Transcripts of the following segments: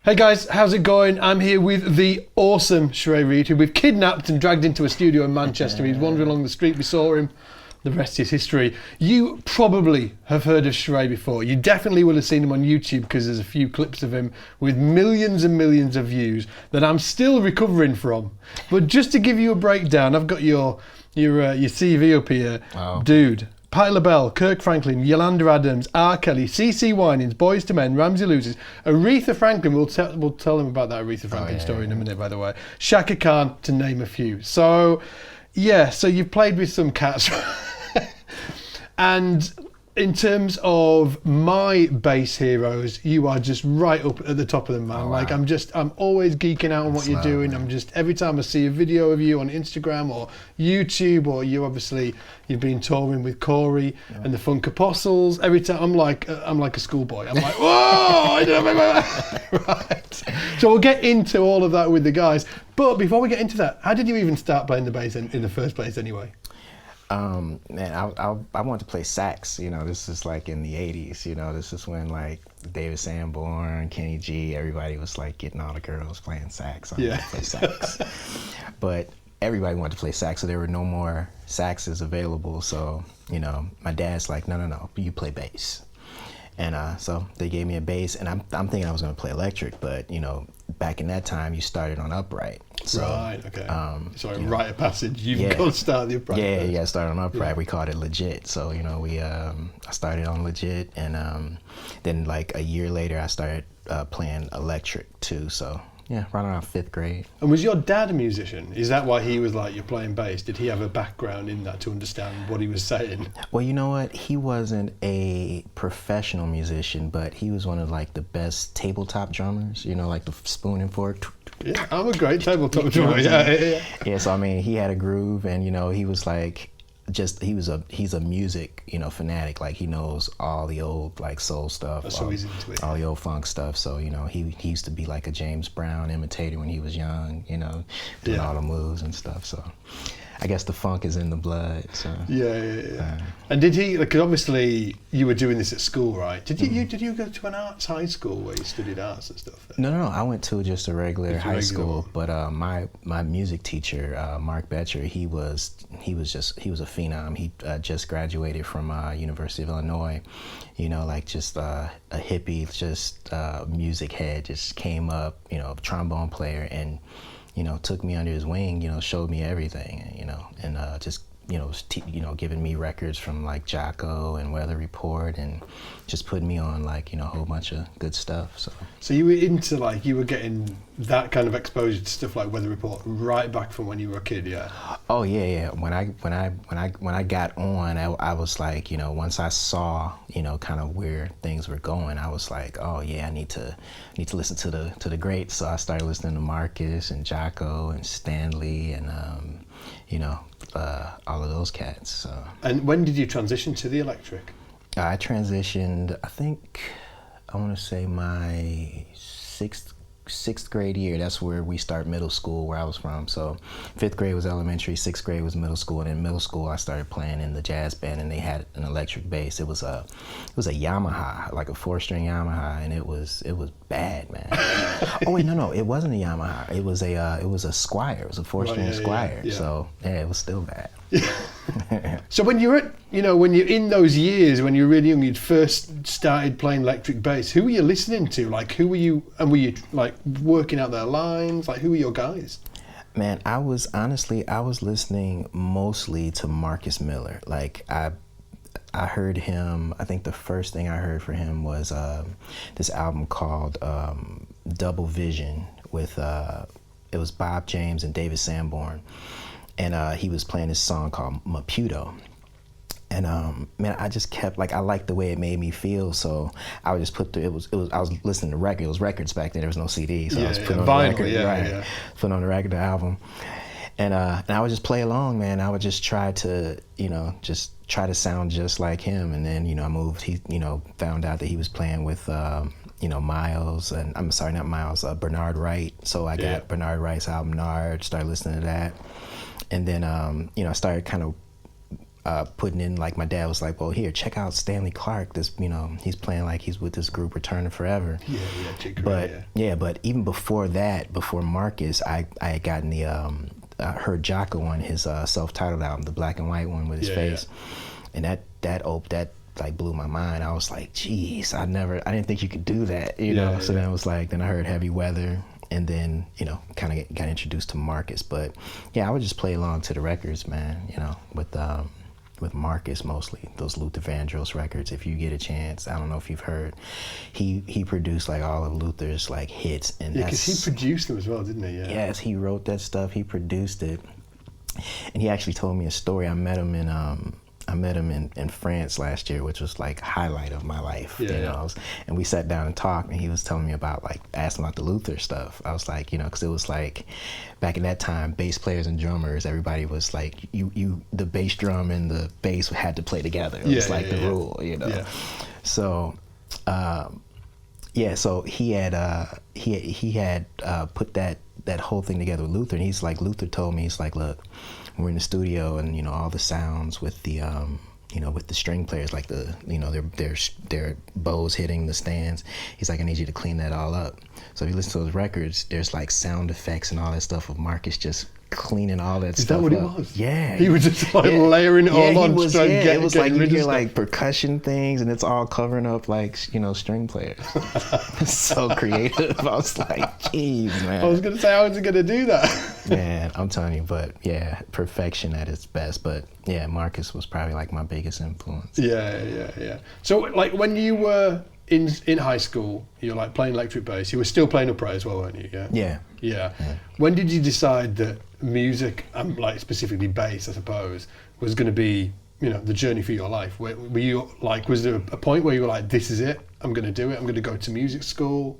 Hey guys, how's it going? I'm here with the awesome Shereé, who we've kidnapped and dragged into a studio in Manchester. He's wandering along the street, we saw him. The rest is history. You probably have heard of Shereé before. You definitely will have seen him on YouTube because there's a few clips of him with millions and millions of views that I'm still recovering from. But just to give you a breakdown, I've got your CV up here. Wow. Dude. Patti LaBelle, Kirk Franklin, Yolanda Adams, R. Kelly, CeCe Winans, Boyz II Men, Ramsey Losers, Aretha Franklin. We'll tell him about that Aretha Franklin story in a minute, by the way. Shaka Khan, to name a few. So, yeah, so you've played with some cats. And in terms of my bass heroes, you are just right up at the top of them, man. Oh, wow. Like I'm always geeking out on what you're doing. Man. I'm just, every time I see a video of you on Instagram or YouTube, or you've been touring with Corey and the Funk Apostles. Every time I'm like a schoolboy. I'm like, whoa! Right. So we'll get into all of that with the guys. But before we get into that, how did you even start playing the bass in the first place, anyway? Man, I wanted to play sax. You know, this is like in the '80s. You know, this is when like David Sanborn, Kenny G, everybody was like getting all the girls playing sax. I wanted to play sax, but everybody wanted to play sax, so there were no more saxes available. So you know, my dad's like, no, you play bass. And so they gave me a bass, and I'm thinking I was going to play electric, but you know, back in that time, you started on upright. So, right. Okay. So you know, rite of passage. You've got to start the upright. Yeah. I started on upright. Yeah. We called it legit. So you know, I started on legit, and then like a year later, I started playing electric too. So. Yeah, right around 5th grade. And was your dad a musician? Is that why he was like, you're playing bass? Did he have a background in that to understand what he was saying? Well, you know what? He wasn't a professional musician, but he was one of like the best tabletop drummers, you know, like the spoon and fork. Yeah, I'm a great tabletop drummer. Yeah, so I mean, he had a groove, and you know, he was like, he's a music, you know, fanatic. Like he knows all the old like soul stuff, all the old funk stuff. So you know, he used to be like a James Brown imitator when he was young, you know, doing all the moves and stuff. So I guess the funk is in the blood. So yeah. And did he? Because obviously you were doing this at school, right? Did you go to an arts high school where you studied arts and stuff? No. I went to just a regular high school. But my music teacher, Mark Betcher, he was a phenom. He just graduated from University of Illinois. You know, like just a hippie, just music head, just came up. You know, trombone player, and you know, took me under his wing, you know, showed me everything, you know, and just, you know, giving me records from like Jocko and Weather Report, and just putting me on like, you know, a whole bunch of good stuff. So you were into like, you were getting that kind of exposure to stuff like Weather Report right back from when you were a kid, yeah? Oh yeah. When I got on, I was like, you know, once I saw, you know, kind of where things were going, I was like, oh yeah, I need to listen to the greats. So I started listening to Marcus and Jocko and Stanley and you know, all of those cats. So. And when did you transition to the electric? I transitioned, I think, I want to say my sixth grade year. That's where we start middle school, where I was from. So 5th grade was elementary, 6th grade was middle school, and in middle school I started playing in the jazz band, and they had an electric bass. It was a Yamaha, like a 4-string Yamaha, and it was bad, man. Oh wait, no, it wasn't a Yamaha. It was a Squire. It was a 4-string Squire. Yeah. So yeah, it was still bad. So when you're in those years when you were really young, you'd first started playing electric bass, who were you listening to? Like, who were you, and were you like working out their lines? Like, who were your guys? Man, I was listening mostly to Marcus Miller. Like I heard him, I think the first thing I heard for him was this album called Double Vision with, it was Bob James and David Sanborn. And he was playing this song called Maputo. And man, I just kept, like, I liked the way it made me feel, so I would just put I was listening to records. It was records back then, there was no CD, so I was putting on the record, putting on the record, the album. And I would just play along, man. I would just try to, you know, sound just like him. And then, you know, I moved, found out that he was playing with, you know, Miles, and I'm sorry, not Miles, Bernard Wright. So I got Bernard Wright's album, Nard, started listening to that. And then, you know, I started kind of putting in, like, my dad was like, well, here, check out Stanley Clark. This, you know, he's playing like he's with this group Returning Forever. But even before that, before Marcus, I had gotten the heard Jocko on his self-titled album, the black and white one with his face, and that like blew my mind. I was like, geez, I didn't think you could do that, you know. So then it was like, then I heard Heavy Weather, and then, you know, kind of got introduced to Marcus. But yeah, I would just play along to the records, man, you know, with Marcus mostly, those Luther Vandross records. If you get a chance, I don't know if you've heard, he produced like all of Luther's like hits, and because he produced them as well, didn't he? Yes, he wrote that stuff, he produced it, and he actually told me a story. I met him in France last year, which was like highlight of my life, you know. And we sat down and talked, and he was telling me about, like, asking about the Luther stuff. I was like, you know, because it was like back in that time, bass players and drummers, everybody was like, the bass drum and the bass had to play together. It was like the rule, you know. So so he had put that whole thing together with Luther, and he's like, Luther told me, he's like, look, we're in the studio, and, you know, all the sounds with the you know, with the string players, like the, you know, their bows hitting the stands. He's like, I need you to clean that all up. So if you listen to those records, there's like sound effects and all that stuff of Marcus just cleaning all that stuff up. Is that what it was? Yeah. He was just like layering it all on. It was like you hear like percussion things, and it's all covering up, like, you know, string players. So creative. I was like, geez, man. I was going to say, how was he going to do that? Man, I'm telling you, but yeah, perfection at its best. But yeah, Marcus was probably like my biggest influence. Yeah. So like when you were in high school, you were like playing electric bass. You were still playing upright as well, weren't you? Yeah. When did you decide that music, like specifically bass, I suppose, was going to be, you know, the journey for your life? Were you like, was there a point where you were like, this is it, I'm going to do it, I'm going to go to music school?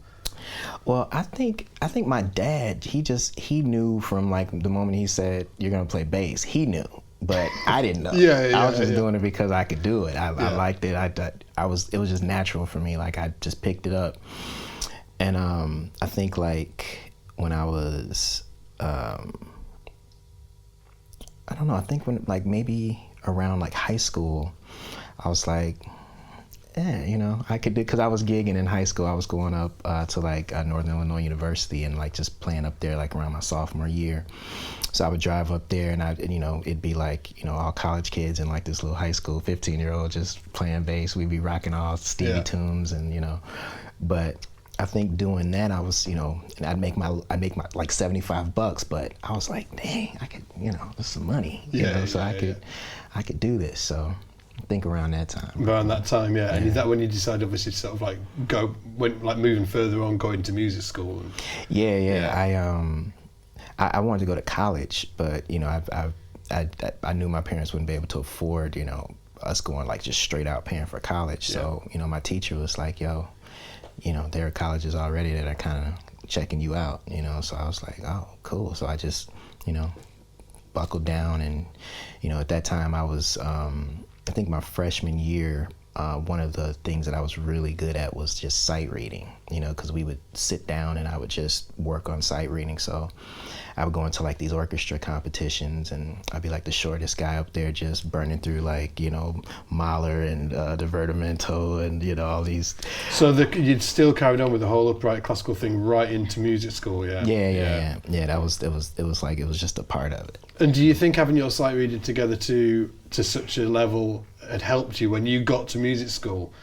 Well, I think my dad, he knew from like the moment he said, you're going to play bass, he knew. But I didn't know. I was just doing it because I could do it. I liked it. It was just natural for me. Like, I just picked it up. And I think like when I was, I don't know, I think when like maybe around like high school, I was like, you know, I could do, because I was gigging in high school. I was going up to like Northern Illinois University, and like just playing up there like around my sophomore year. So I would drive up there, and you know, it'd be like, you know, all college kids and like this little high school 15-year-old just playing bass. We'd be rocking all Stevie tunes, and, you know, but I think doing that, I was, you know, and I'd make my like $75, but I was like, dang, I could, you know, this is some money, you know, so I could do this. So I think around that time. Around that time, yeah. And is that when you decided, obviously, to sort of like moving further on, going to music school? I wanted to go to college, but, you know, I knew my parents wouldn't be able to afford, you know, us going like just straight out paying for college. So, you know, my teacher was like, yo, you know, there are colleges already that are kind of checking you out, you know. So I was like, oh, cool. So I just, you know, buckled down, and, you know, at that time I was, I think my freshman year, one of the things that I was really good at was just sight reading, you know, because we would sit down and I would just work on sight reading. So I would go into like these orchestra competitions, and I'd be like the shortest guy up there just burning through like, you know, Mahler and Divertimento and, you know, all these. So you'd still carried on with the whole upright classical thing right into music school, yeah? Yeah, that was, it was like, it was just a part of it. And do you think having your sight reading together to such a level had helped you when you got to music school?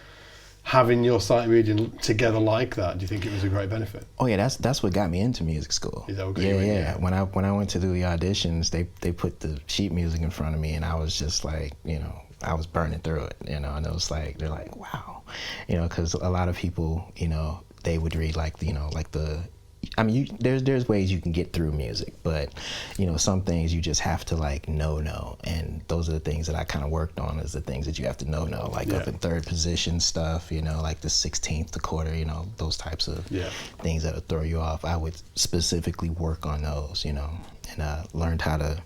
Having your sight reading together like that, do you think it was a great benefit? Oh yeah, that's what got me into music school. Is that what got you in? Yeah. When I went to do the auditions, they put the sheet music in front of me, and I was just like, you know, I was burning through it, you know, and it was like, they're like, wow, you know, because a lot of people, you know, they would read like, you know, like I mean, there's ways you can get through music, but, you know, some things you just have to like know, and those are the things that I kind of worked on, is the things that you have to know, like up in third position stuff, you know, like the 16th, the quarter, you know, those types of things that'll throw you off. I would specifically work on those, you know, and learned how to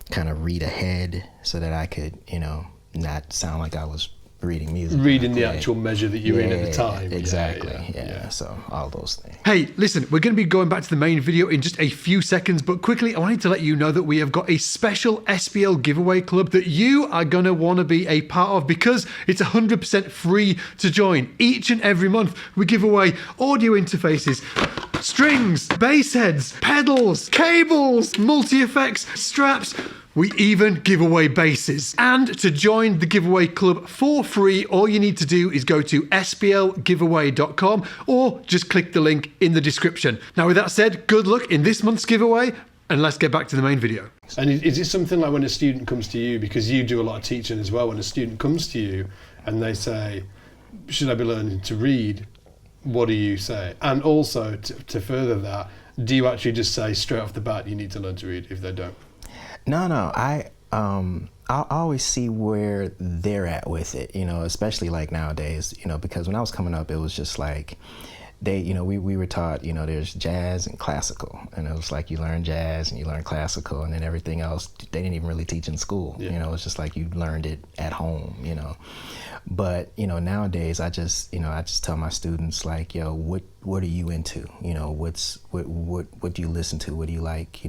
kind of read ahead so that I could, you know, not sound like I was reading music. Reading the actual measure that you were in at the time. Exactly. Yeah. So all those things. Hey, listen, we're going to be going back to the main video in just a few seconds, but quickly, I wanted to let you know that we have got a special SPL giveaway club that you are going to want to be a part of, because it's 100% free to join. Each and every month, we give away audio interfaces, strings, bass heads, pedals, cables, multi-effects, straps. We even give away basses. And to join the giveaway club for free, all you need to do is go to splgiveaway.com or just click the link in the description. Now, with that said, good luck in this month's giveaway, and let's get back to the main video. And is it something like when a student comes to you, because you do a lot of teaching as well, when a student comes to you and they say, should I be learning to read? What do you say? And also, to further that, do you actually just say straight off the bat, you need to learn to read if they don't? No. I'll always see where they're at with it, especially like nowadays, because when I was coming up, it was just like we were taught, there's jazz and classical, and it was like you learn jazz and you learn classical, and then everything else they didn't even really teach in school. It's just like you learned it at home, But nowadays I just tell my students, like, what are you into? What do you listen to? What do you like?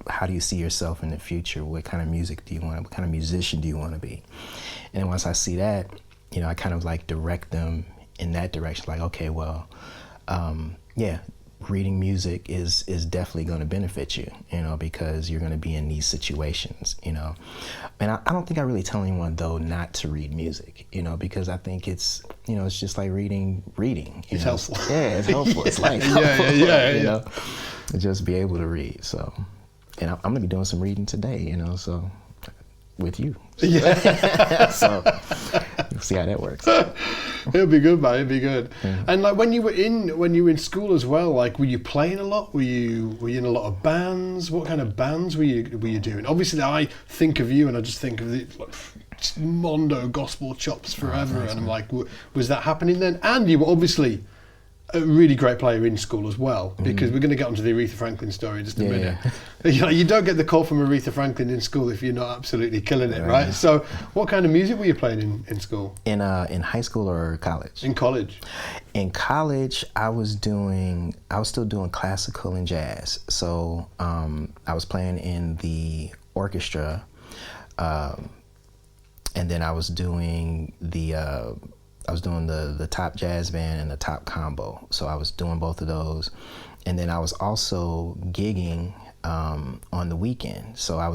How do you see yourself in the future? What kind of music do you want? What kind of musician do you want to be? And then once I see that, I kind of like direct them in that direction. Like, okay, well, reading music is definitely going to benefit you, because you're going to be in these situations, And I don't think I really tell anyone, though, not to read music, because I think it's, it's just like reading. It's helpful. Yeah, it's helpful. It's like yeah. Just be able to read. So, and I'm going to be doing some reading today, so with you. Yeah. So we'll see how that works. It'll be good, man. It'll be good. Yeah. And like when you were in school as well, like were you playing a lot? Were you in a lot of bands? What kind of bands were you doing? Obviously, I think of you and I just think of the Mondo gospel chops forever, and I'm like, was that happening then? And you were obviously a really great player in school as well, because we're going to get onto the Aretha Franklin story in just a minute. You don't get the call from Aretha Franklin in school if you're not absolutely killing it, right? So what kind of music were you playing in school? In high school or college? In college. In college, I was still doing classical and jazz. So I was playing in the orchestra, and then I was doing the top jazz band and the top combo. So I was doing both of those. And then I was also gigging on the weekend. So I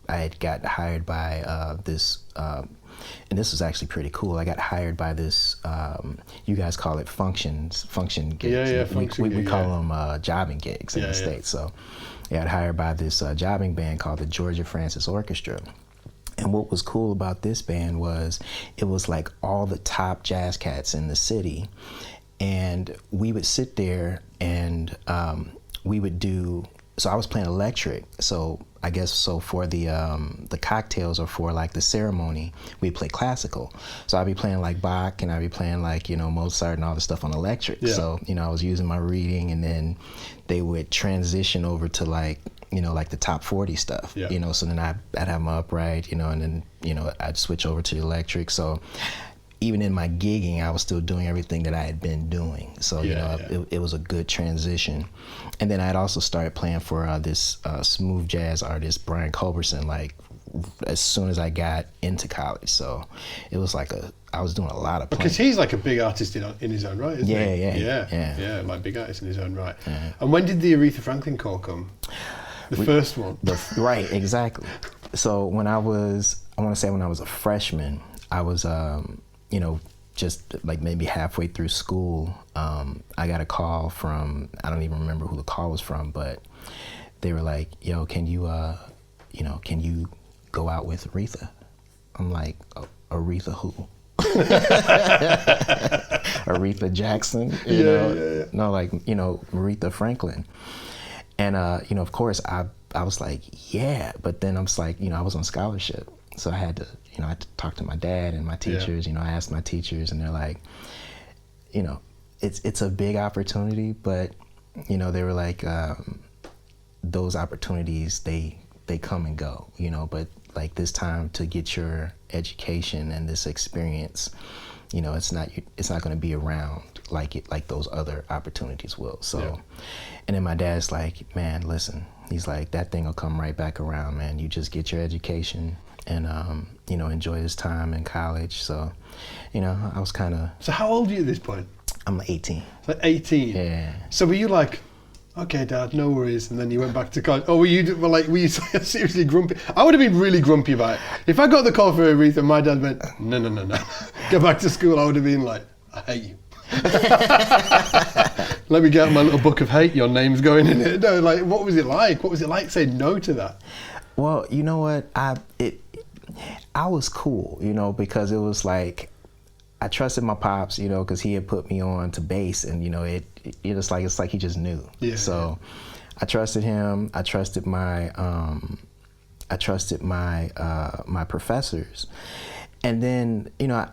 had got hired by this, and this was actually pretty cool. I got hired by this, you guys call it function gigs. Yeah, we call them jobbing gigs in the States. So I got hired by this jobbing band called the Georgia Francis Orchestra. And what was cool about this band was it was like all the top jazz cats in the city. And we would sit there and we would do, so I was playing electric. So I guess, so for the cocktails or for like the ceremony, we'd play classical. So I'd be playing like Bach and I'd be playing like, Mozart and all this stuff on electric. Yeah. So, I was using my reading, and then they would transition over to like the top 40 stuff, so then I'd have my upright, and then, I'd switch over to the electric. So even in my gigging, I was still doing everything that I had been doing. So, it was a good transition. And then I'd also started playing for this smooth jazz artist, Brian Culberson, like as soon as I got into college. So it was like I was doing a lot of playing. Because he's like a big artist in his own right, isn't he? Yeah, like big artist in his own right. Yeah. And when did the Aretha Franklin call come? The first one. Right, exactly. So when I want to say when I was a freshman, I was, just like maybe halfway through school, I got a call from, I don't even remember who the call was from, but they were like, yo, can you go out with Aretha? I'm like, Aretha who? Aretha Jackson? No, like, Aretha Franklin. And, of course, I was like, yeah, but then I was like, I was on scholarship. So I had to talk to my dad and my teachers, I asked my teachers, and they're like, it's a big opportunity, but, they were like, those opportunities, they come and go, but like this time to get your education and this experience, you know, it's not going to be around like those other opportunities will. So, and then my dad's like, man, listen, he's like, that thing will come right back around, man. You just get your education and, you know, enjoy this time in college. So, you know, I was kind of... So how old are you at this point? I'm 18. So 18? Yeah. So were you like, okay, Dad, no worries, and then you went back to college? Or were you seriously grumpy? I would have been really grumpy about it. If I got the call for Aretha and my dad went, no, go back to school, I would have been like, I hate you. Let me get out my little book of hate, your name's going in it. No, like, what was it like? What was it like saying no to that? Well, you know what, I was cool, you know, because it was like, I trusted my pops, you know, because he had put me on to bass, and you know, it's like he just knew. Yeah. So I trusted him. I trusted my my professors, and then, you know,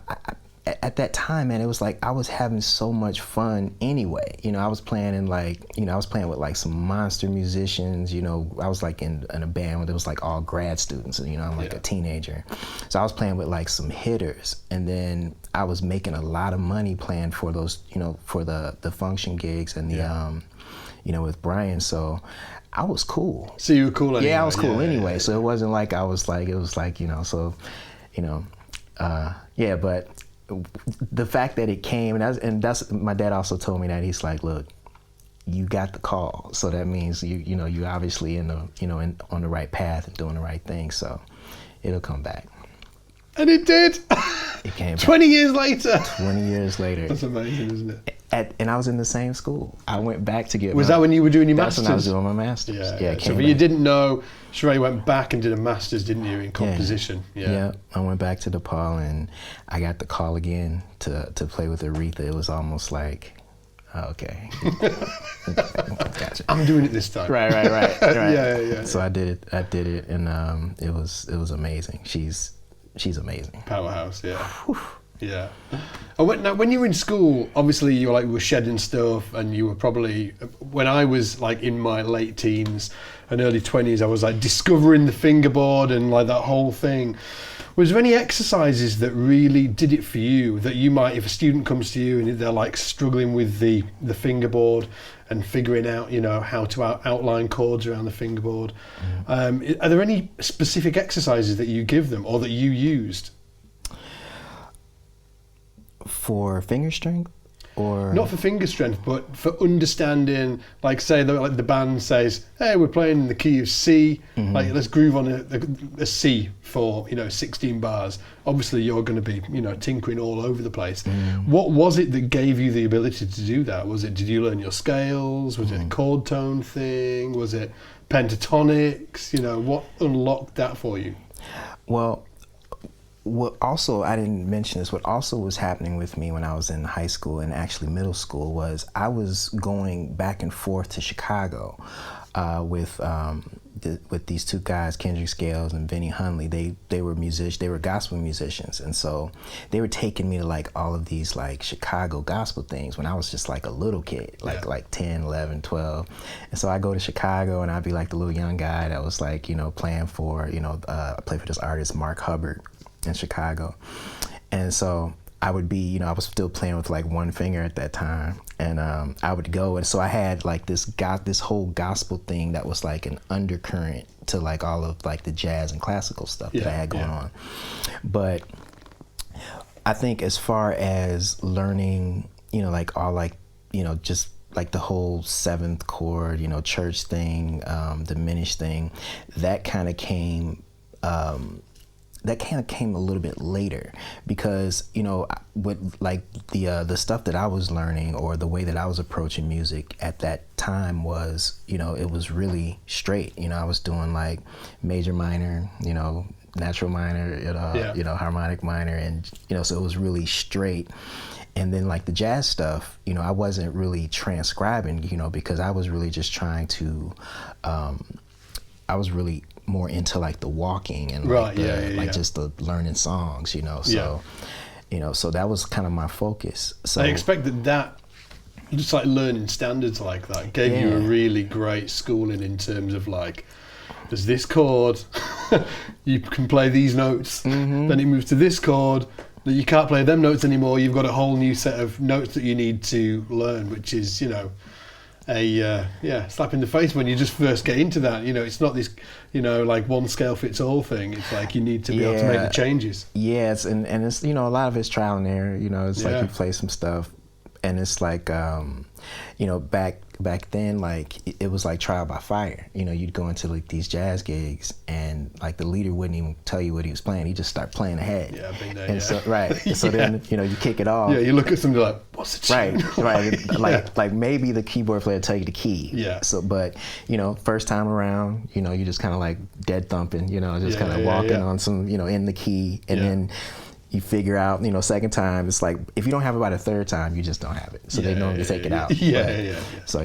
at that time, man, it was like I was having so much fun anyway. You know, I was playing with like some monster musicians. You know, I was like in a band where it was like all grad students, and you know, I'm like a teenager. So I was playing with like some hitters, and then I was making a lot of money playing for those, you know, for the function gigs and the, you know, with Brian. So I was cool. So you were cool anyway? Yeah, I was cool anyway. Yeah. So it wasn't like I was like, it was like, you know, so, you know, yeah, but the fact that it came, and that's my dad also told me that. He's like, look, you got the call, so that means you know, you obviously in the, you know, on the right path and doing the right thing, so it'll come back. And it did. It came 20 years later. 20 years later. That's amazing, isn't it? And I was in the same school. I went back to get Was that when you were doing your masters? That's when I was doing my masters. Yeah. So you didn't know, Shereé went back and did a masters, didn't you, in composition? Yeah. I went back to DePaul, and I got the call again to play with Aretha. It was almost like, okay. Gotcha. I'm doing it this time. Right. Yeah. So I did it, and it was amazing. She's amazing. Powerhouse, yeah. Whew. Yeah. Now, when you were in school, obviously you were shedding stuff, and you were probably, when I was like in my late teens and early 20s, I was like discovering the fingerboard and like that whole thing. Was there any exercises that really did it for you, that you might, if a student comes to you and they're like struggling with the fingerboard and figuring out, you know, how to outline chords around the fingerboard, are there any specific exercises that you give them or that you used? For finger strength? Or not for finger strength, but for understanding, like say the band says, hey, we're playing in the key of C, like let's groove on a C for, you know, 16 bars. Obviously you're going to be, you know, tinkering all over the place. What was it that gave you the ability to do that? Did you learn your scales? Was it a chord tone thing? Was it pentatonics? You know, what unlocked that for you? Well, what also, I didn't mention this, what also was happening with me when I was in high school and actually middle school was I was going back and forth to Chicago with these two guys, Kendrick Scales and Vinnie Hunley. They were musicians, they were gospel musicians, and so they were taking me to like all of these like Chicago gospel things when I was just like a little kid, like 10, 11, 12. And so I go to Chicago and I'd be like the little young guy that was like, you know, playing for, you know, I played for this artist, Mark Hubbard, in Chicago. And so I would be, you know, I was still playing with like one finger at that time, and I would go, and so I had like this whole gospel thing that was like an undercurrent to like all of like the jazz and classical stuff that I had going on. But I think as far as learning, you know, like all like, you know, just like the whole seventh chord, you know, church thing, diminished thing, that kind of came a little bit later, because, you know, with like the stuff that I was learning or the way that I was approaching music at that time was, you know, it was really straight. You know, I was doing like major minor, you know, natural minor, you know, harmonic minor, and, you know, so it was really straight. And then like the jazz stuff, you know, I wasn't really transcribing, you know, because I was really just trying to, I was really more into like the walking and just the learning songs, you know. So, you know, so that was kind of my focus. So I expect that just like learning standards like that gave you a really great schooling in terms of like, there's this chord, you can play these notes. Then it moves to this chord. That you can't play them notes anymore. You've got a whole new set of notes that you need to learn, which is, a slap in the face when you just first get into that. It's not this, like one scale fits all thing. It's like you need to be able to make the changes. Yeah, and it's a lot of it's trial and error. It's like you play some stuff, and it's like back then, like it was like trial by fire. You'd go into like these jazz gigs, and like the leader wouldn't even tell you what he was playing. He'd just start playing ahead. Yeah, I've been there. And so so then you kick it off. Yeah, you look at somebody like, what's the tune? Right. Like maybe the keyboard player tell you the key. Yeah. So, but first time around, you just kind of like dead thumping. Just kind of walking on some in the key, and then you figure out, second time, it's like, if you don't have it by the third time, you just don't have it. So they normally take it out. So,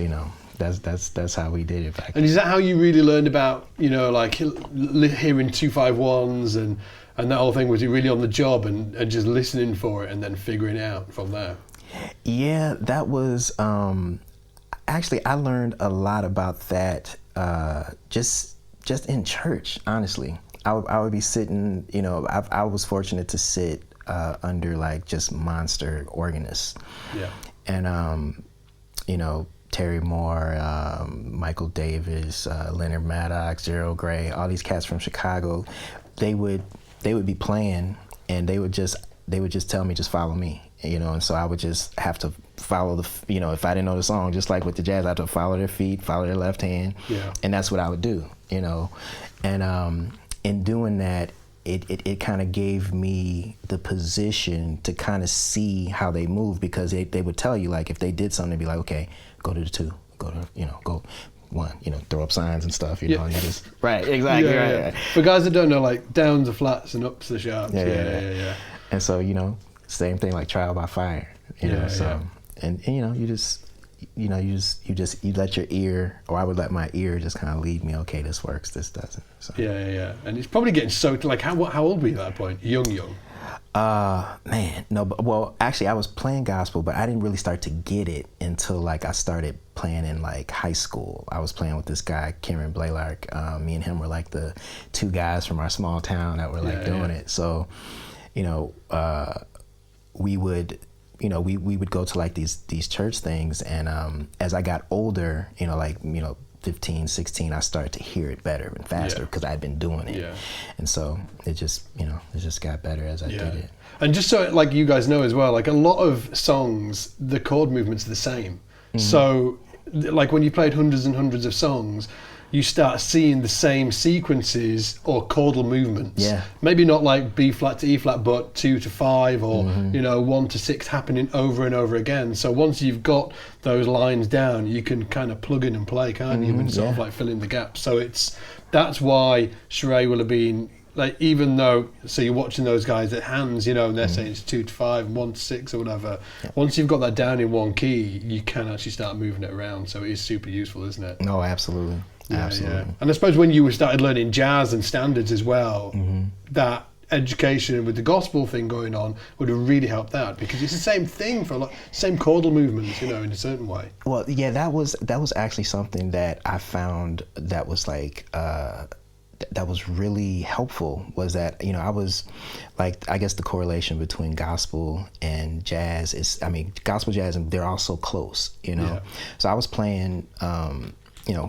that's how we did it back then. And is that how you really learned about, like hearing 251s and that whole thing? Was it really on the job and just listening for it and then figuring it out from there? Yeah, that was, actually, I learned a lot about that just in church, honestly. I would be sitting, I was fortunate to sit under like just monster organists. Yeah. And, Terry Moore, Michael Davis, Leonard Maddox, Gerald Gray, all these cats from Chicago, they would be playing, and they would just tell me, just follow me, and so I would just have to follow if I didn't know the song, just like with the jazz, I had to follow their feet, follow their left hand. Yeah. And that's what I would do, and in doing that, it kind of gave me the position to kind of see how they move, because they would tell you, like, if they did something, they'd be like, okay, go to the two, go to, go one, throw up signs and stuff, and you just, right, exactly, right. For guys that don't know, like, downs are flats and ups are sharps. Yeah. And so, same thing, like trial by fire, and you just, you let your ear, or I would let my ear just kind of lead me, okay, this works, this doesn't. So. Yeah. And it's probably getting soaked. Like, how old were you at that point? Young. Man, no, well, actually, I was playing gospel, but I didn't really start to get it until like I started playing in like high school. I was playing with this guy, Cameron Blaylark. Me and him were like the two guys from our small town that were like doing it. So, we would. We would go to like these church things, and as I got older, 15, 16, I started to hear it better and faster because I'd been doing it. Yeah. And so it just got better as I did it. And just so like you guys know as well, like a lot of songs, the chord movements are the same. Mm-hmm. So like when you played hundreds and hundreds of songs, you start seeing the same sequences or chordal movements. Yeah. Maybe not like B flat to E flat, but 2 to 5 or 1 to 6 happening over and over again. So once you've got those lines down, you can kind of plug in and play, can't you? And sort of like fill in the gaps. So that's why Shereé will have been like, even though, so you're watching those guys at hands, and they're saying it's 2 to 5 and 1 to 6 or whatever. Yeah. Once you've got that down in one key, you can actually start moving it around. So it is super useful, isn't it? No, absolutely. Absolutely. Yeah. And I suppose when you started learning jazz and standards as well, that education with the gospel thing going on would have really helped out, because it's the same thing for same chordal movements, in a certain way. Well, yeah, that was actually something that I found that was like that was really helpful, was that I was like, I guess the correlation between gospel and jazz is, gospel jazz, and they're all so close, So I was playing.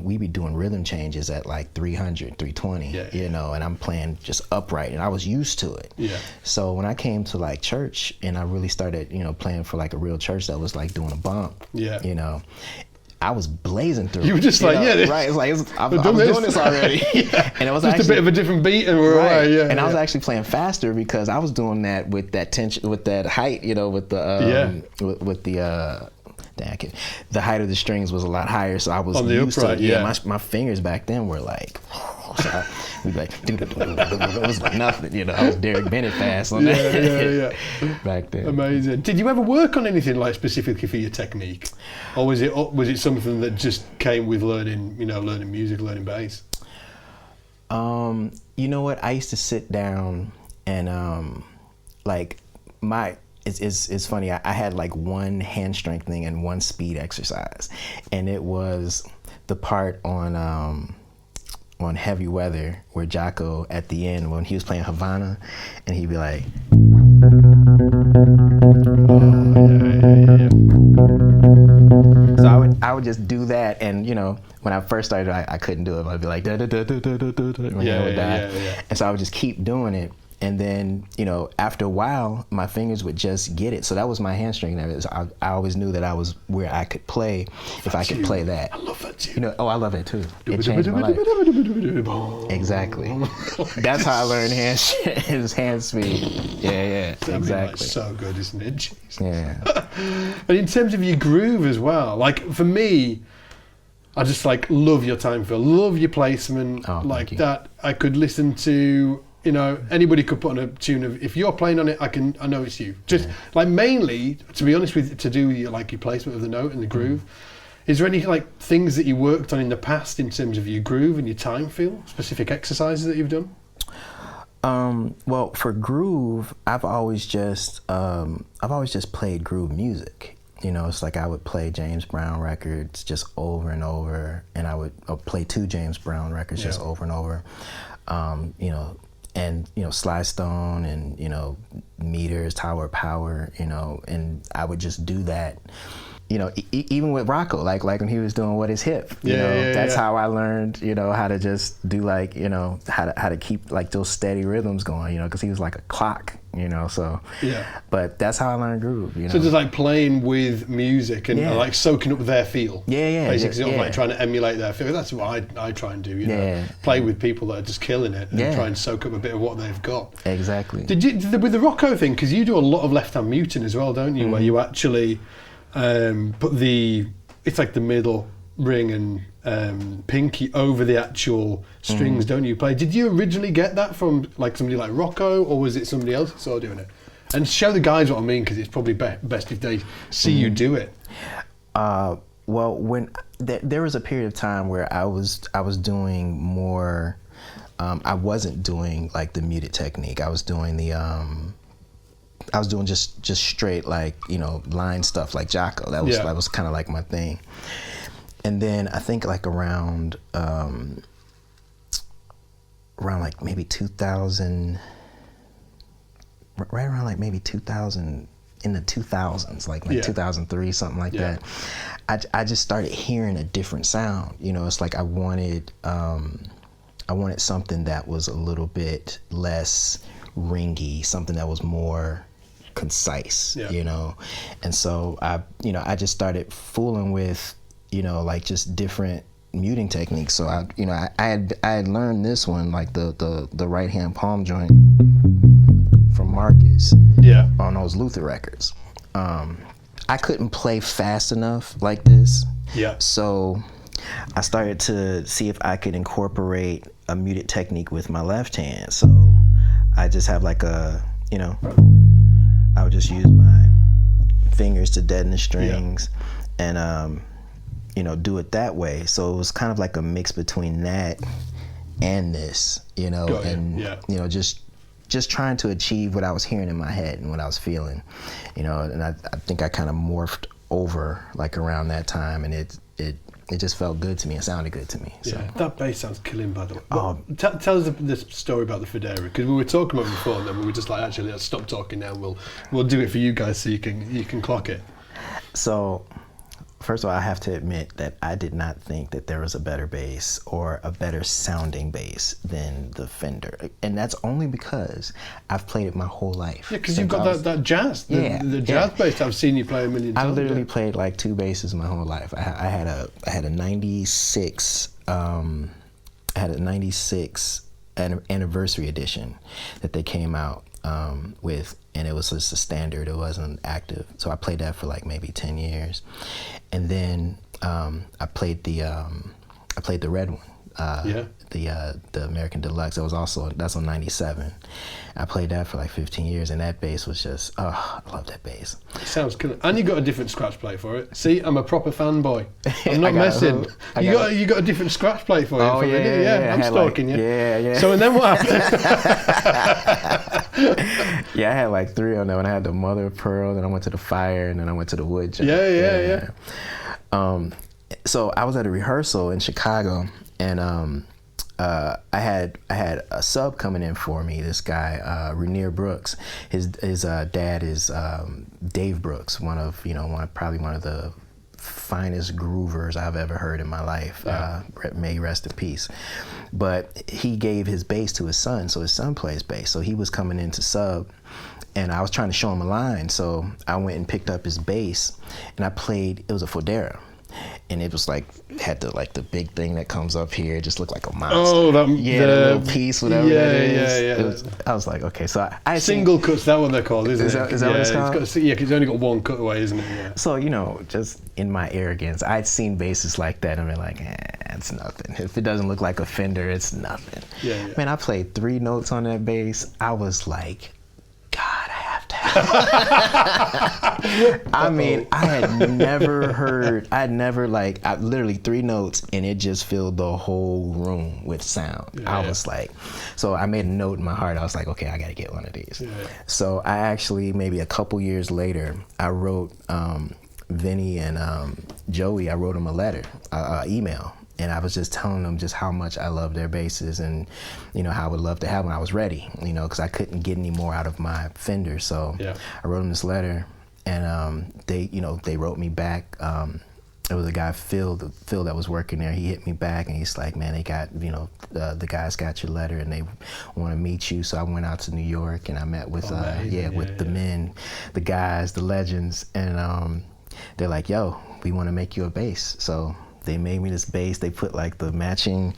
We'd be doing rhythm changes at like 300, 320, and I'm playing just upright, and I was used to it. Yeah. So when I came to like church and I really started, playing for like a real church that was like doing a bump, I was blazing through. You were just like, right. It's like, I was doing this already. And it was just actually a bit of a different beat, and we're away. Yeah. And I was actually playing faster because I was doing that with that tension, with that height, with the with the. The height of the strings was a lot higher, so I was on the used upright, to it. Yeah, my fingers back then were like, we'd be like, it was like nothing. I was Derek Bennett fast on that. Back then. Amazing. Did you ever work on anything like specifically for your technique, or was it something that just came with learning, learning music, learning bass? You know what? I used to sit down and It's funny. I had like one hand strengthening and one speed exercise, and it was the part on on Heavy Weather, where Jocko at the end when he was playing Havana, and he'd be like, so I would just do that, and you know, when I first started, I couldn't do it. I'd be like, da, da, da, da, da, da, da, my hand would die. And so I would just keep doing it. And then, you know, after a while, my fingers would just get it. So that was my hamstring. I always knew that I was where I could play if I could play that. I love that too. You know, I love it too. It changed my life. Exactly. That's how I learned hand speed. Yeah, exactly. It's so good, isn't it? Jeez. Yeah. And in terms of your groove as well, like for me, I just like love your time feel, love your placement, like that. I could listen to, you know, anybody could put on a tune of, if you're playing on it, I know it's you. Just like mainly, to be honest with, to do with your, like your placement of the note and the groove. Is there any like things that you worked on in the past in terms of your groove and your time feel, specific exercises that you've done? Well, for groove, I've always just played groove music. You know, it's like I would play James Brown records just over and over, and I would play 2 James Brown records just over and over. You know, and you know, Sly Stone and, you know, Meters, Tower of Power, you know, and I would just do that. You know, even with Rocco, like when he was doing What Is Hip, you know, that's how I learned, you know, how to just do like, you know, how to keep like those steady rhythms going, you know, because he was like a clock, you know, so. Yeah. But that's how I learned groove, you know. So just like playing with music and like soaking up their feel. Basically, sort of like trying to emulate their feel. That's what I try and do, you know. Play with people that are just killing it and try and soak up a bit of what they've got. Exactly. Did you, with the Rocco thing, because you do a lot of left-hand muting as well, don't you, where you actually put it's like the middle ring and pinky over the actual strings, don't you play? Did you originally get that from like somebody like Rocco, or was it somebody else that saw doing it? And show the guys what I mean, because it's probably best if they see you do it. Well, when there was a period of time where I was doing more. I wasn't doing like the muted technique. I was doing just straight, like, you know, line stuff like Jocko. That was kind of like my thing. And then I think like around like maybe 2000, right around like maybe 2000, in the 2000s, like 2003, something like that. I just started hearing a different sound. You know, it's like I wanted something that was a little bit less ringy, something that was more concise, you know. And so I just started fooling with, you know, like just different muting techniques. So I had learned this one, like the right hand palm joint from Marcus on those Luther records. I couldn't play fast enough like this, so I started to see if I could incorporate a muted technique with my left hand. So I just have like a, you know, I would just use my fingers to deaden the strings and, you know, do it that way. So it was kind of like a mix between that and this, you know, you know, just trying to achieve what I was hearing in my head and what I was feeling, you know. And I think I kind of morphed over like around that time, and it just felt good to me. It sounded good to me. So. Yeah, that bass sounds killing, by the way. Tell us the story about the Fodera, because we were talking about it before, and then we were just like, actually, let's stop talking now. We'll do it for you guys so you can clock it. So, first of all, I have to admit that I did not think that there was a better bass or a better sounding bass than the Fender. And that's only because I've played it my whole life. Yeah, because you've got that jazz, the jazz bass. I've seen you play a million times. I literally played like 2 basses my whole life. I had a 96, anniversary edition that they came out with, and it was just a standard. It wasn't active, so I played that for like maybe 10 years, and then I played the red one, the American Deluxe. That's on 97. I played that for like 15 years, and that bass was just, I love that bass. It sounds killer. And you got a different scratch plate for it. See, I'm a proper fanboy. I'm not messing. You got a different scratch plate for it. Oh, I'm stalking you. Yeah. So and then what happened? I had like 3 on there. And I had the mother of pearl, then I went to the fire, and then I went to the wood joint. Yeah. So I was at a rehearsal in Chicago, and I had a sub coming in for me. This guy, Rainier Brooks. His dad is Dave Brooks, probably one of the finest groovers I've ever heard in my life. Yeah. May he rest in peace. But he gave his bass to his son, so his son plays bass. So he was coming in to sub, and I was trying to show him a line. So I went and picked up his bass, and I played. It was a Fodera. And it was like, had the big thing that comes up here. It just looked like a monster. Oh, the little piece, whatever that is. Yeah. I was like, okay, so I single cuts, that one they're called, isn't it? Is that what it's called? Because it's only got one cutaway, isn't it? Yeah. So, just in my arrogance, I'd seen basses like that, and I'm like, it's nothing. If it doesn't look like a Fender, it's nothing. Yeah. Man, I played 3 notes on that bass. I was like, God, I have to have I mean, I had never literally 3 notes, and it just filled the whole room with sound. I was like, so I made a note in my heart. I was like, okay, I got to get one of these. Yeah. So I actually, maybe a couple years later, I wrote Vinny and Joey, I wrote them a letter, email. And I was just telling them just how much I love their basses, and how I would love to have them. I was ready, because I couldn't get any more out of my Fender. So I wrote them this letter, and they wrote me back. It was a guy, Phil that was working there. He hit me back, and he's like, man, they got, the guys got your letter, and they want to meet you. So I went out to New York, and I met with the men, the guys, the legends, and they're like, yo, we want to make you a bass. So they made me this bass. They put like the matching,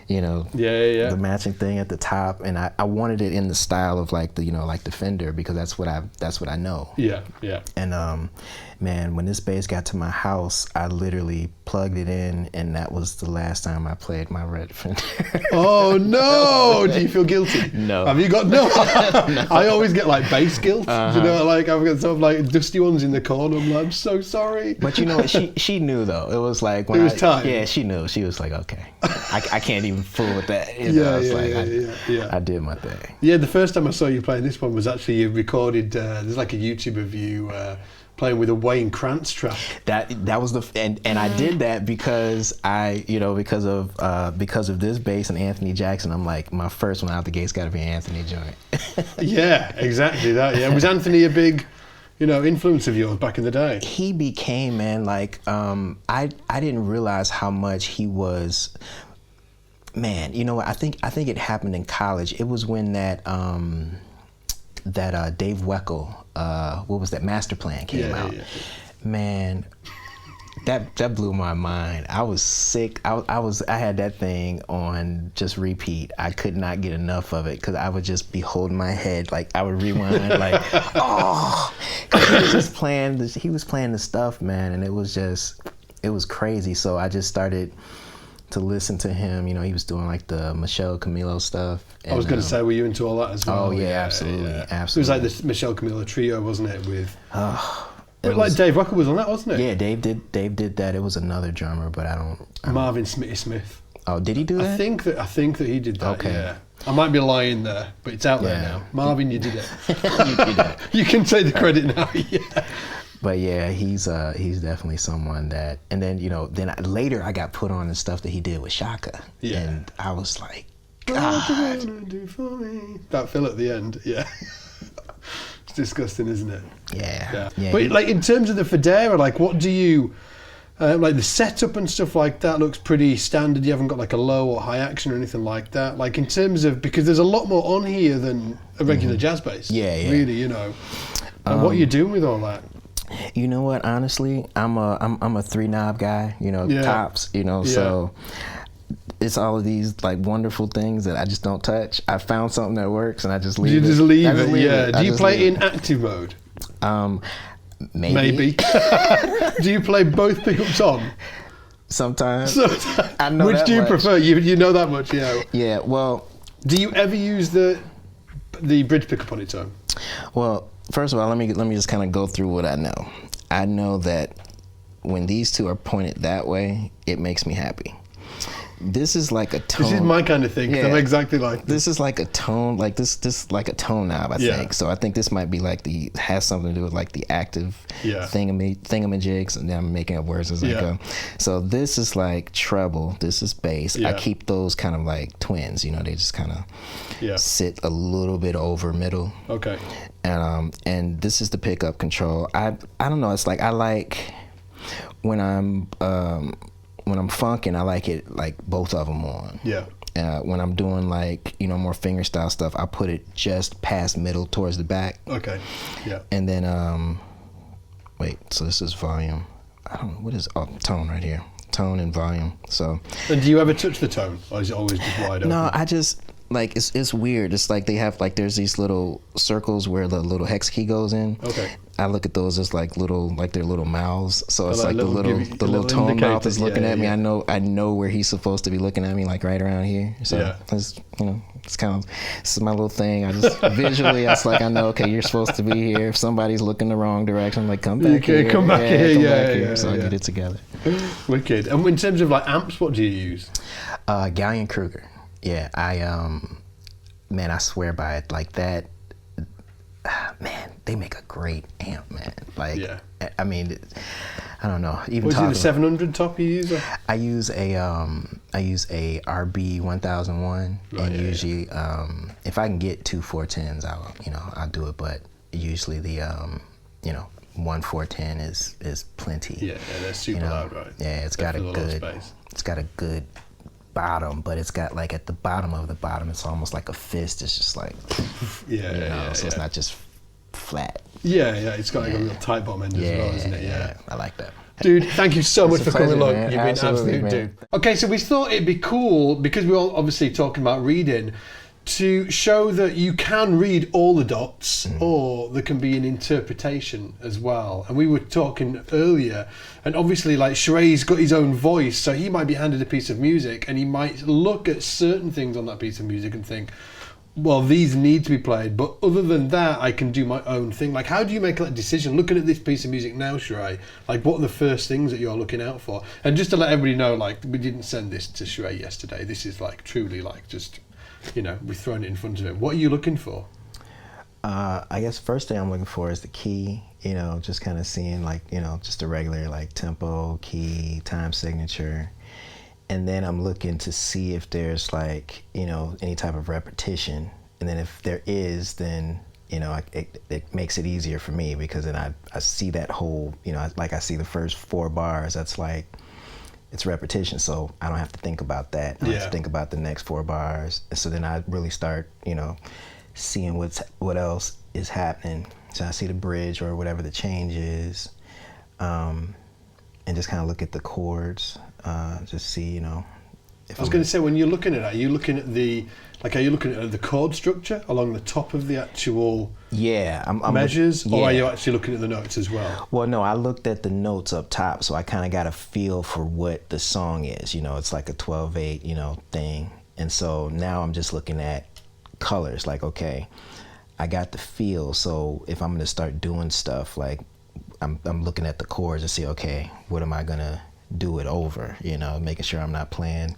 the matching thing at the top, and I wanted it in the style of like the like the Fender, because that's what I know. Yeah. And man, when this bass got to my house, I literally plugged it in, and that was the last time I played my red Fender. Oh no! Do you feel guilty? No. Have you got no? I always get like bass guilt. Like I've got some like dusty ones in the corner. I'm so sorry. But she knew though. It was like when it was time. Yeah, she knew. She was like, okay, I can't even fool with that. I did my thing. Yeah, the first time I saw you playing this one was actually you recorded. There's like a YouTube of you. Playing with a Wayne Krantz track. That was and I did that because because of this bass and Anthony Jackson. I'm like, my first one out the gate's got to be Anthony joint. Yeah, exactly that. Yeah, was Anthony a big influence of yours back in the day? He became, man, like I didn't realize how much he was. Man, I think it happened in college. It was when that Dave Weckl, what was that, Master Plan came out. Yeah. Man, that blew my mind. I was sick. I had that thing on just repeat. I could not get enough of it, because I would just be holding my head, like I would rewind, like, oh, 'cause he was just playing the stuff, man, and it was crazy. So I just started to listen to him. He was doing like the Michelle Camilo stuff. And, I was going to say, were you into all that as well? Oh yeah, absolutely. It was like the Michelle Camilo trio, wasn't it? With like Dave Weckl was on that, wasn't it? Yeah, Dave did that. It was another drummer, but I don't. Marvin Smitty Smith. Oh, did he do that? I think that he did that. Okay. Yeah. I might be lying there, but it's out there now. Marvin, you did it. You did it. You can take the credit now. Yeah. But yeah, he's definitely someone that, and then later I got put on the stuff that he did with Shaka, and I was like, God, what you gonna do for me? That fill at the end, yeah, it's disgusting, isn't it? Yeah. But like in terms of the Fodera, like what do you like the setup and stuff like that looks pretty standard. You haven't got like a low or high action or anything like that. Like in terms of, because there's a lot more on here than a regular jazz bass. Yeah. Really, And what are you doing with all that? You know what? Honestly, I'm a 3-knob guy. Tops. So it's all of these like wonderful things that I just don't touch. I found something that works, and I just leave it. You just leave it. Yeah. Do you play in active mode? Maybe. Do you play both pickups on? Sometimes. I know. Which do you prefer? You know that much, yeah. Yeah. Well, do you ever use the bridge pickup on its own? Well, first of all, let me just kind of go through what I know. I know that when these two are pointed that way, it makes me happy. this is like a tone. This is my kind of thing. 'Cause I'm exactly like this is like a tone, like this like a tone knob, I think. So I think this might be like has something to do with like the active thingamajigs, and then I'm making up words as I go. So this is like treble, this is bass. I keep those kind of like twins, you know, they just kind of sit a little bit over middle. Okay. And this is the pickup control. I don't know, it's like I like when I'm funking, I like it like both of them on. Yeah. When I'm doing like, you know, more fingerstyle stuff, I put it just past middle towards the back. Okay. Yeah. And then wait, so this is volume. I don't know, what is tone right here? Tone and volume. So. And do you ever touch the tone, or is it always just wide open? No, I just like it's weird. It's like they have like there's these little circles where the little hex key goes in. Okay. I look at those as like little, like they're little mouths. So it's like the little tone mouth is looking at me. I know where he's supposed to be looking at me, like right around here. So it's, you know, it's kind of, this is my little thing. I just visually, it's like I know, okay, you're supposed to be here. If somebody's looking the wrong direction, I'm like, come back here. Come back here. So I get it together. Wicked. And in terms of like amps, what do you use? Gallion Kruger. Yeah, man, I swear by it. Like that, man, they make a great amp, man. Like, I mean, I don't know. Even was it the 700 top you use? Or? I use a RB 1001, and usually, if I can get two 410s, I'll do it. But usually the 1 410 is plenty. Yeah, they're super loud, right? Yeah, it's got a good bottom, but it's got like at the bottom of the bottom, it's almost like a fist. It's just like, so it's not just flat. It's got like a real tight bottom end as well, isn't it? Yeah, I like that. Dude, thank you so much for coming along. Man. You've been absolute dude. Okay, so we thought it'd be cool, because we're all obviously talking about reading, to show that you can read all the dots, or there can be an interpretation as well. And we were talking earlier, and obviously like Shereé's got his own voice, so he might be handed a piece of music and he might look at certain things on that piece of music and think, well, these need to be played, but other than that, I can do my own thing. Like, how do you make that decision? Looking at this piece of music now, Shereé, like, what are the first things that you're looking out for? And just to let everybody know, like, we didn't send this to Shereé yesterday. This is like truly like just, you know, we've thrown it in front of him. What are you looking for? I guess first thing I'm looking for is the key, you know, just kind of seeing like, you know, just a regular like tempo, key, time signature. And then I'm looking to see if there's like, you know, any type of repetition. And then if there is, then, you know, it makes it easier for me, because then I see that whole, you know, like I see the first 4 bars, that's like, it's repetition, so I don't have to think about that. I don't have to think about the next 4 bars. So then I really start, you know, seeing what else is happening. So I see the bridge or whatever the change is, and just kind of look at the chords, just see, you know. I was going to say, when you're looking at it, are you looking at the chord structure along the top of the actual measures, or are you actually looking at the notes as well? Well, no, I looked at the notes up top, so I kind of got a feel for what the song is. You know, it's like a 12/8, you know, thing. And so now I'm just looking at colors, like, okay, I got the feel, so if I'm going to start doing stuff, like I'm looking at the chords to see, okay, what am I going to do it over, you know, making sure I'm not playing,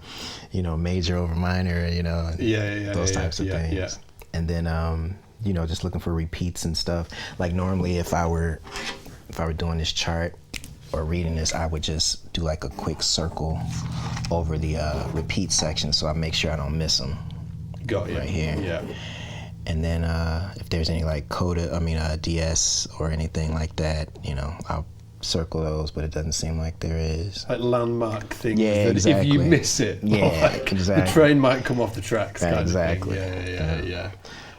you know, major over minor, you know, those types of things. Yeah. And then, you know, just looking for repeats and stuff. Like normally if I were doing this chart or reading this, I would just do like a quick circle over the repeat section, so I make sure I don't miss them. Got you. Right here. Yeah. And then if there's any like DS or anything like that, you know, I'll circle those, but it doesn't seem like there is. Like landmark things that if you miss it, the train might come off the tracks. Kind of thing. Yeah.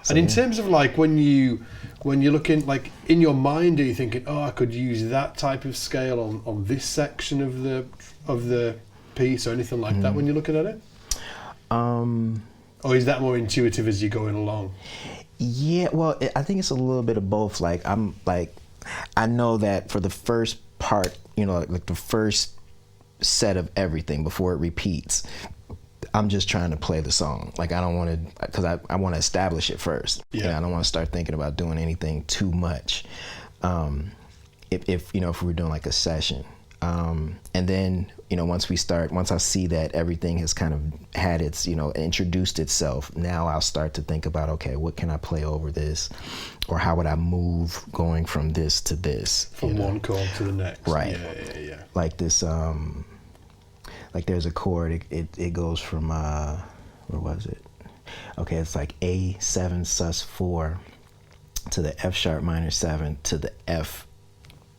So, and in terms of like when you're looking, like in your mind, are you thinking, oh, I could use that type of scale on this section of the piece or anything like that when you're looking at it? Or is that more intuitive as you're going along? Yeah, well, I think it's a little bit of both. Like I know that for the first part, you know, like the first set of everything before it repeats, I'm just trying to play the song. Like I don't want to, because I want to establish it first. Yeah. I don't want to start thinking about doing anything too much. If you know, if we were doing like a session, And then, once I see that everything has kind of had its, introduced itself, now I'll start to think about, okay, what can I play over this? Or how would I move going from this to this? From one chord to the next. Right. Yeah. Like this, like there's a chord, it goes from, where was it? Okay, it's like A7 sus4 to the F sharp minor 7 to the F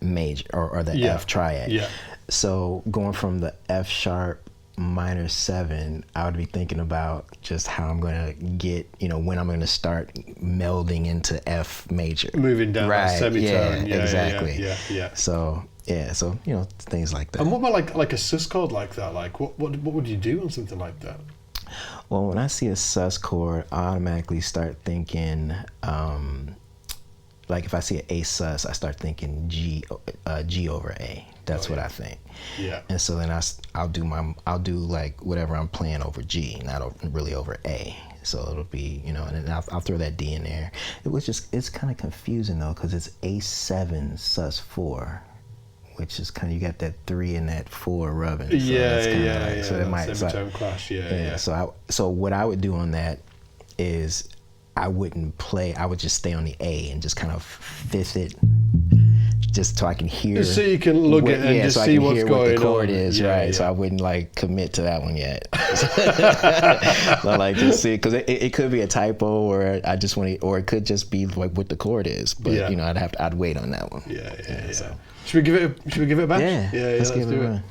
major or the F triad. Yeah. So going from the F sharp minor 7, I would be thinking about just how I'm gonna get, when I'm gonna start melding into F major. Moving down that semitone. Yeah, exactly. Yeah. So things like that. And what about like a sus chord like that? Like what would you do on something like that? Well, when I see a sus chord, I automatically start thinking, like if I see an A sus, I start thinking G over A. That's what I think. Yeah. And so then I'll do like whatever I'm playing over G, not really over A. So it'll be, and then I'll throw that D in there. It's kind of confusing though, because it's A7 sus 4. Which is kind of, you got that 3 and that 4 rubbing. So Yeah. So it might semitone clash. Yeah. So what I would do on that is I wouldn't play. I would just stay on the A and just kind of fifth it, just so I can hear. So you can look at it and just see what's going on. What the chord is, right? Yeah. So I wouldn't like commit to that one yet. So like just see, because it could be a typo, or I just want to, or it could just be like what the chord is. But I'd wait on that one. Yeah. So. Should we give it a bash? Yeah. Let's give it a run.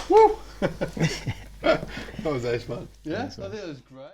Woo! That was ace, man. Yeah, I think that was great.